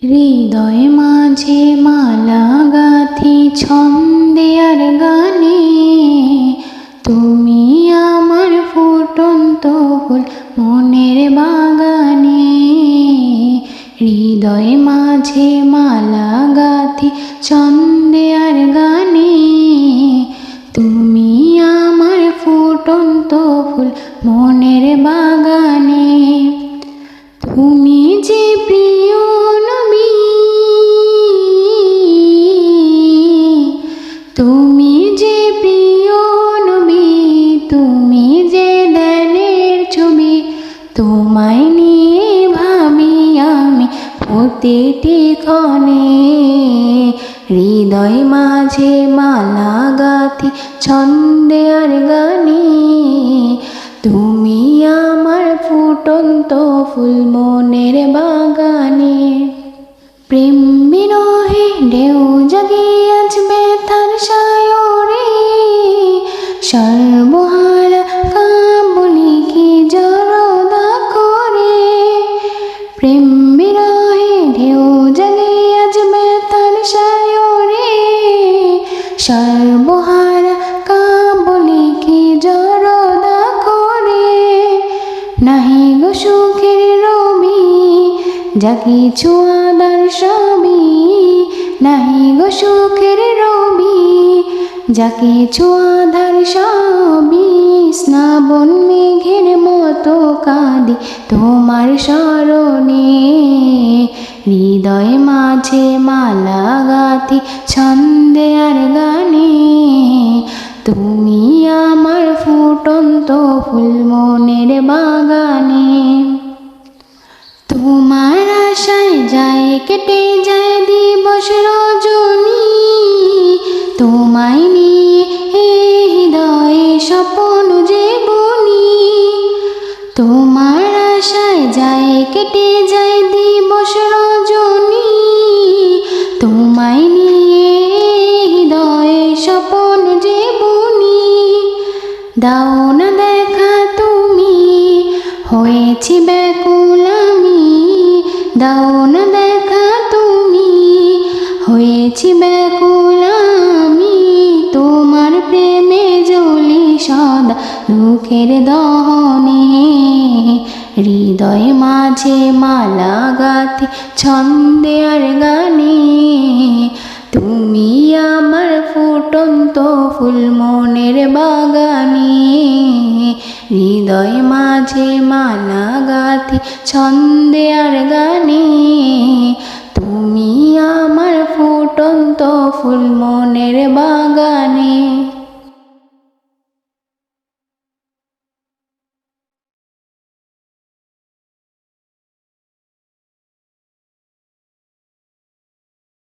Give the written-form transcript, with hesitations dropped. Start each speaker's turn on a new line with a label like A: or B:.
A: হৃদয় মাঝে মালা গাঁথি ছন্দে আর গানে, তুমি আমার ফুটন্ত ফুল মনের বাগানে। হৃদয় মাঝে মালা গাঁথি ছন্দে আর গানে, তুমি আমার ফুটন্ত ফুল মনের বাগানে। তুমি যে প্রিয় নবী, তুমি যে প্রিয় নবী, তুমি যে ধ্যানের ছবি, তোমায় নিয়ে ভাবি আমি প্রতিটি ক্ষণে। হৃদয় মাঝে মালা গাঁথি ছন্দে আর গানে, তুমি আমার ফুটন্ত ফুল মনের বাগানে। প্রেম বিরহে ঢেউ জাগিয়ে আজ ব্যথার সায়রে, সর্বহারা কাবুলি কি জড়দা করে। প্রেম বিরহে ঢেউ জাগিয়ে আজ ব্যথার সায়রে, সর্বহারা কাবুলি কি জড়দা করে। নাহি গো সুখের রবি, যা কিছু আদার সবই, নাহি গো সুখের রবি, যা কিছু আধার সবই। শ্রাবণ মেঘের মতো কাঁদি তোমার স্মরণে, হৃদয় মাঝে মালা গাঁথি ছন্দে আর গানে, তুমি আমার ফুটন্ত ফুল মনের বাগানে। তোমার আশায় যায় কেটে যায় দিবস রজনী, তোমায় নিয়ে হৃদয়ে স্বপ্ন যে বুনি। তোমার আশায় যায় কেটে যায় দিবস রজনী, তোমায় নিয়ে হৃদয়ে স্বপ্ন যে বুনি। দাও না দেখা তুমি, হয়েছি ব্যাকুল আমি, দাও না দেখা তুমি, হয়েছি ব্যাকুল আমি। তোমার প্রেমে জ্বলি সদা দুঃখের দহনে, হৃদয় মাঝে মালা গাঁথি ছন্দে আর গানে, তুমি আমার ফুটন্ত ফুল মনের বাগানে। হৃদয় মাঝে মালা গাঁথি ছন্দে আর গানে, তুমি আমার ফুটন্ত ফুল মনের বাগানে।